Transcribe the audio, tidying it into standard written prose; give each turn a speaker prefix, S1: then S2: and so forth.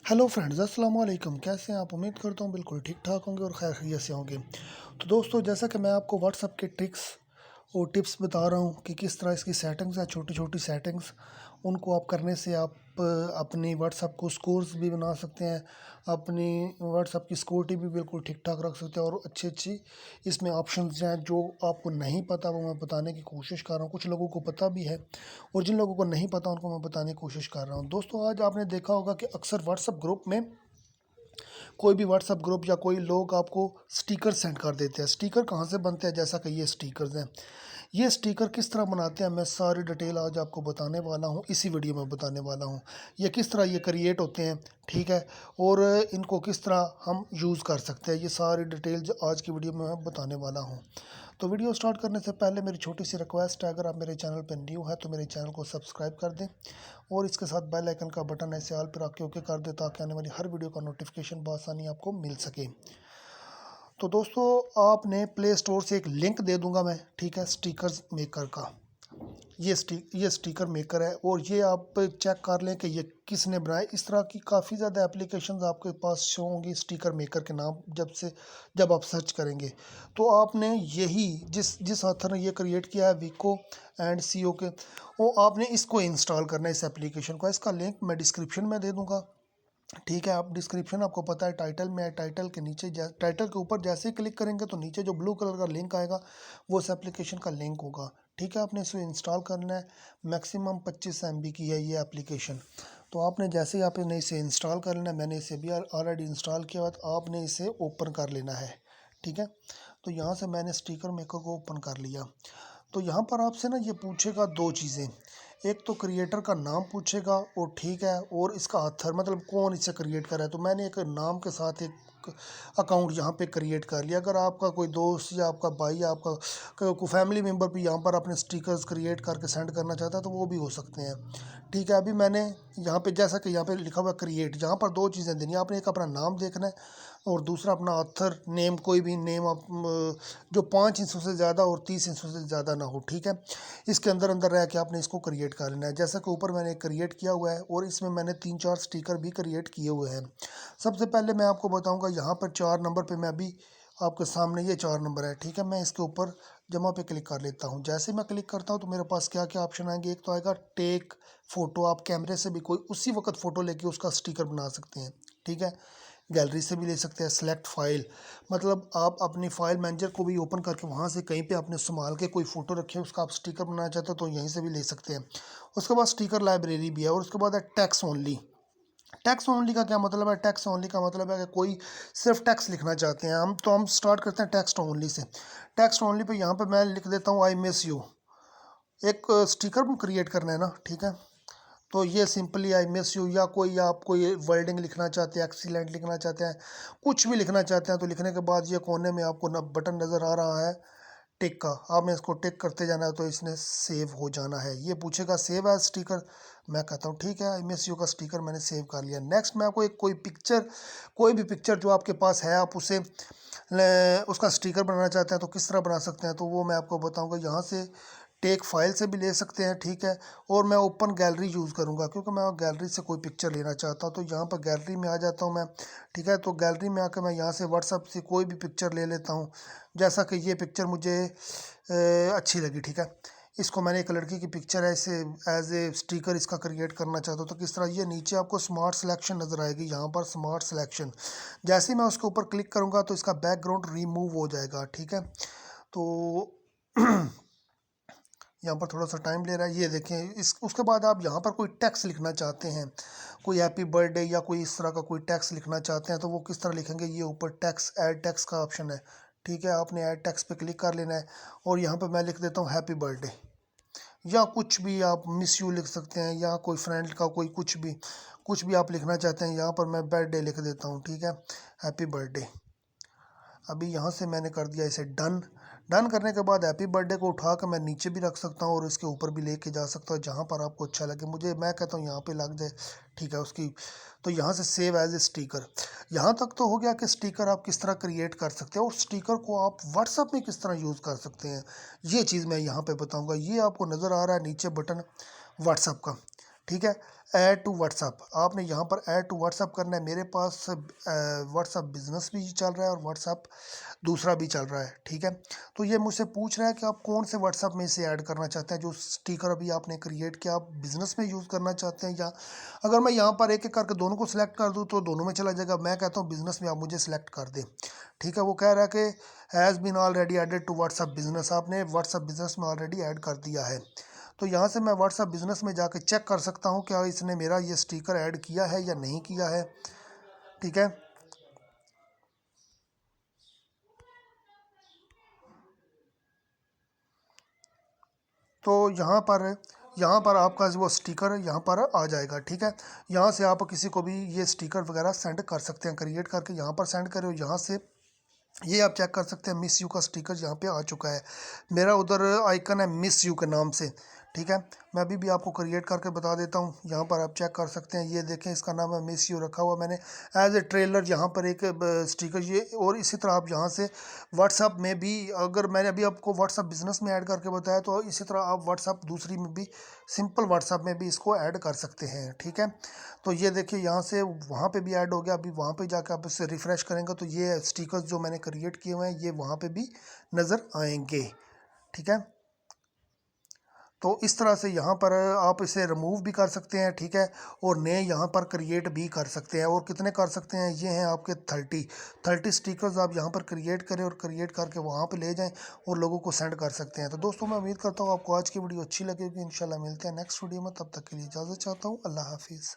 S1: Hello friends, अस्सलाम वालेकुम। कैसे हैं आप? उम्मीद करता हूँ बिल्कुल ठीक ठाक होंगे और खैर खैरियत से होंगे। तो दोस्तों, जैसा कि मैं आपको व्हाट्सएप के ट्रिक्स और टिप्स बता रहा हूँ कि किस तरह इसकी सेटिंग्स है, छोटी छोटी सेटिंग्स, उनको आप करने से आप अपनी व्हाट्सएप को स्कोर्स भी बना सकते हैं, अपनी व्हाट्सएप की सिक्योरिटी भी बिल्कुल ठीक ठाक रख सकते हैं और अच्छी अच्छी इसमें ऑप्शंस हैं जो आपको नहीं पता, वो मैं बताने की कोशिश कर रहा हूँ। कुछ लोगों को पता भी है और जिन लोगों को नहीं पता उनको मैं बताने की कोशिश कर रहा हूँ। दोस्तों, आज आपने देखा होगा कि अक्सर व्हाट्सएप ग्रुप में, कोई भी व्हाट्सएप ग्रुप या कोई लोग आपको स्टिकर सेंड कर देते हैं। स्टिकर कहाँ से बनते हैं? जैसा कि ये स्टिकर्स हैं, ये स्टिकर किस तरह बनाते हैं, मैं सारी डिटेल आज आपको बताने वाला हूँ, इसी वीडियो में बताने वाला हूँ। ये किस तरह ये क्रिएट होते हैं, ठीक है, और इनको किस तरह हम यूज़ कर सकते हैं, ये सारी डिटेल जो आज की वीडियो में मैं बताने वाला हूँ। तो वीडियो स्टार्ट करने से पहले मेरी छोटी सी रिक्वेस्ट है, अगर आप मेरे चैनल पर न्यू है तो मेरे चैनल को सब्सक्राइब कर दें और इसके साथ बेल आइकन का बटन ऐसे ऑल पर आके ओके कर दें ताकि आने वाली हर वीडियो का नोटिफिकेशन बआसानी आपको मिल सके। तो दोस्तों, आपने प्ले स्टोर से एक लिंक दे दूंगा मैं, ठीक है, स्टिकर्स मेकर का। ये स्टिकर मेकर है और ये आप चेक कर लें कि ये किसने बनाया। इस तरह की काफ़ी ज़्यादा एप्लीकेशंस आपके पास शो होंगी स्टिकर मेकर के नाम, जब आप सर्च करेंगे तो आपने यही जिस जिस ऑथर ने ये क्रिएट किया है, विको एंड सीओ के, वो आपने इसको इंस्टॉल करना है, इस एप्लीकेशन को। इसका लिंक मैं डिस्क्रिप्शन में दे दूँगा, ठीक है। आप डिस्क्रिप्शन, आपको पता है टाइटल में है, टाइटल के नीचे टाइटल के ऊपर जैसे ही क्लिक करेंगे तो नीचे जो ब्लू कलर का लिंक आएगा वो उस एप्लीकेशन का लिंक होगा, ठीक है। आपने इसे इंस्टॉल करना है। मैक्सिमम 25 MB की है ये एप्लीकेशन। तो आपने जैसे ही आपने इसे इंस्टॉल कर लेना है, मैंने इसे भी ऑलरेडी इंस्टॉल किया हुआ, तो आपने इसे ओपन कर लेना है, ठीक है। तो यहाँ से मैंने स्टिकर मेकर को ओपन कर लिया। तो यहाँ पर आपसे ना ये पूछेगा दो चीज़ें, एक तो क्रिएटर का नाम पूछेगा और ठीक है, और इसका ऑथर मतलब कौन इसे क्रिएट कर रहा है। तो मैंने एक नाम के साथ एक अकाउंट यहाँ पे क्रिएट कर लिया। अगर आपका कोई दोस्त या आपका भाई या आपका कोई फैमिली मेम्बर भी यहाँ पर अपने स्टिकर्स क्रिएट करके सेंड करना चाहता है तो वो भी हो सकते हैं, ठीक है। अभी मैंने यहाँ पे, जैसा कि यहाँ पे लिखा हुआ क्रिएट, यहाँ पर दो चीज़ें देनी है। आपने एक अपना नाम देखना है और दूसरा अपना ऑथर नेम, कोई भी नेम आप जो 5 इंचों से ज़्यादा और 30 इंचों से ज़्यादा ना हो, ठीक है। इसके अंदर अंदर रह के आपने इसको क्रिएट कर लेना है। जैसा कि ऊपर मैंने क्रिएट किया हुआ है और इसमें मैंने 3-4 स्टिकर भी क्रिएट किए हुए हैं। सबसे पहले मैं आपको बताऊंगा, यहाँ पर 4 नंबर पे मैं अभी आपके सामने, ये 4 नंबर है, ठीक है। मैं इसके ऊपर जमा पे क्लिक कर लेता हूँ। जैसे मैं क्लिक करता हूँ तो मेरे पास क्या क्या ऑप्शन आएंगे। एक तो आएगा टेक फ़ोटो, आप कैमरे से भी कोई उसी वक्त फ़ोटो लेके उसका स्टिकर बना सकते हैं, ठीक है। गैलरी से भी ले सकते हैं। सेलेक्ट फाइल, मतलब आप अपनी फाइल मैनेजर को भी ओपन करके वहाँ से कहीं पे आपने संभाल के कोई फ़ोटो रखे, उसका आप स्टिकर बनाना चाहते हो तो यहीं से भी ले सकते हैं। उसके बाद स्टिकर लाइब्रेरी भी है और उसके बाद है टेक्स्ट ओनली। टेक्स्ट ओनली का क्या मतलब है? टेक्स्ट ओनली का मतलब है कि कोई सिर्फ टेक्स्ट लिखना चाहते हैं हम, तो हम स्टार्ट करते हैं text only say. Text only pay यहाँ पे मैं लिख देता हूँ आई मिस यू। एक स्टिकर क्रिएट करना है ना, ठीक है। तो ये सिंपली आई मिस यू, या कोई आप कोई वर्डिंग लिखना चाहते हैं, एक्सीलेंट लिखना चाहते हैं, कुछ भी लिखना चाहते हैं, तो लिखने के बाद ये कोने में आपको ना बटन नज़र आ रहा है टिक का, आपने इसको टिक करते जाना है तो इसने सेव हो जाना है। ये पूछेगा सेव एज स्टिकर, मैं कहता हूँ ठीक है, आई मिस यू का स्टिकर मैंने सेव कर लिया। नेक्स्ट मैं आपको एक कोई भी पिक्चर जो आपके पास है, आप उसे उसका स्टिकर बनाना चाहते हैं तो किस तरह बना सकते हैं, तो वो मैं आपको बताऊँगा। यहाँ से टेक फाइल से भी ले सकते हैं, ठीक है। और मैं ओपन गैलरी यूज़ करूँगा क्योंकि मैं गैलरी से कोई पिक्चर लेना चाहता हूँ। तो यहाँ पर गैलरी में आ जाता हूँ मैं, ठीक है। तो गैलरी में आकर मैं यहाँ से व्हाट्सएप से कोई भी पिक्चर ले लेता हूँ। जैसा कि ये पिक्चर मुझे अच्छी लगी, ठीक है। इसको मैंने एक लड़की की पिक्चर है, इसे एज ए स्टिकर इसका क्रिएट करना चाहता हूँ। तो किस तरह, ये नीचे आपको स्मार्ट सिलेक्शन नज़र आएगी, यहाँ पर स्मार्ट सिलेक्शन। जैसे ही मैं उसके ऊपर क्लिक करूँगा तो इसका बैकग्राउंड रिमूव हो जाएगा, ठीक है। तो यहाँ पर थोड़ा सा टाइम ले रहा है, ये देखें। उसके बाद आप यहाँ पर कोई टेक्स्ट लिखना चाहते हैं, कोई हैप्पी बर्थडे या कोई इस तरह का कोई टेक्स्ट लिखना चाहते हैं तो वो किस तरह लिखेंगे। ये ऊपर टेक्स्ट, ऐड टेक्स्ट का ऑप्शन है, ठीक है। आपने ऐड टेक्स्ट पे क्लिक कर लेना है और यहाँ पर मैं लिख देता हूँ हैप्पी बर्थडे, या कुछ भी आप मिस यू लिख सकते हैं, या कोई फ्रेंड का कोई कुछ भी आप लिखना चाहते हैं। यहाँ पर मैं बर्थडे लिख देता हूँ, ठीक है, हैप्पी बर्थडे। अभी यहाँ से मैंने कर दिया इसे डन। डन करने के बाद हैप्पी बर्थडे को उठा कर मैं नीचे भी रख सकता हूँ और इसके ऊपर भी लेके जा सकता हूँ, जहाँ पर आपको अच्छा लगे। मैं कहता हूँ यहाँ पे लग जाए, ठीक है उसकी। तो यहाँ से सेव एज ए स्टिकर। यहाँ तक तो हो गया कि स्टिकर आप किस तरह क्रिएट कर सकते हैं और स्टिकर को आप व्हाट्सएप में किस तरह यूज़ कर सकते हैं, ये चीज़ मैं यहाँ पर बताऊँगा। ये आपको नज़र आ रहा है नीचे बटन व्हाट्सएप का, ठीक है। ऐड टू व्हाट्सअप, आपने यहाँ पर ऐड टू व्हाट्सअप करना है। मेरे पास व्हाट्सअप बिजनेस भी चल रहा है और व्हाट्सअप दूसरा भी चल रहा है, ठीक है। तो ये मुझसे पूछ रहा है कि आप कौन से व्हाट्सअप में इसे ऐड करना चाहते हैं, जो स्टिकर अभी आपने क्रिएट किया, आप बिजनेस में यूज़ करना चाहते हैं, या अगर मैं यहाँ पर एक एक करके दोनों को सिलेक्ट कर दूँ तो दोनों में चला जाएगा। मैं कहता हूँ बिजनेस में आप मुझे सिलेक्ट कर दें, ठीक है। वो कह रहा है कि has been already added to WhatsApp business, आपने व्हाट्सअप बिजनेस में ऑलरेडी ऐड कर दिया है। तो यहाँ से मैं व्हाट्सअप बिजनेस में जाकर चेक कर सकता हूँ क्या इसने मेरा ये स्टिकर ऐड किया है या नहीं किया है, ठीक है। तो यहाँ पर आपका वो स्टिकर यहाँ पर आ जाएगा, ठीक है। यहाँ से आप किसी को भी ये स्टिकर वगैरह सेंड कर सकते हैं, क्रिएट करके यहाँ पर सेंड करें। यहाँ से ये आप चेक कर सकते हैं, मिस यू का स्टिकर यहाँ पे आ चुका है। मेरा उधर आइकन है मिस यू के नाम से, ठीक है। मैं अभी भी आपको क्रिएट करके बता देता हूँ, यहाँ पर आप चेक कर सकते हैं। ये देखें, इसका नाम है मिस यू रखा हुआ मैंने एज ए ट्रेलर यहाँ पर एक स्टिकर ये। और इसी तरह आप यहाँ से व्हाट्सअप में भी, अगर मैंने अभी आपको व्हाट्सअप बिजनेस में ऐड करके बताया, तो इसी तरह आप व्हाट्सअप दूसरी में भी, सिंपल व्हाट्सअप में भी इसको ऐड कर सकते हैं, ठीक है। तो ये देखिए, यहाँ से वहाँ पे भी ऐड हो गया। अभी वहाँ पे जाकर आप इसे रिफ़्रेश करेंगे तो ये स्टिकर्स जो मैंने क्रिएट किए हुए हैं ये वहाँ पे भी नज़र आएंगे, ठीक है। तो इस तरह से यहाँ पर आप इसे रिमूव भी कर सकते हैं, ठीक है। और नए यहाँ पर क्रिएट भी कर सकते हैं। और कितने कर सकते हैं, ये हैं आपके 30 स्टिकर्स आप यहाँ पर क्रिएट करें और क्रिएट करके वहाँ पे ले जाएं और लोगों को सेंड कर सकते हैं। तो दोस्तों, मैं उम्मीद करता हूँ आपको आज की वीडियो अच्छी लगेगी। इंशाल्लाह मिलते हैं नेक्स्ट वीडियो में, तब तक के लिए इजाज़त चाहता हूँ। अल्लाह हाफिज़।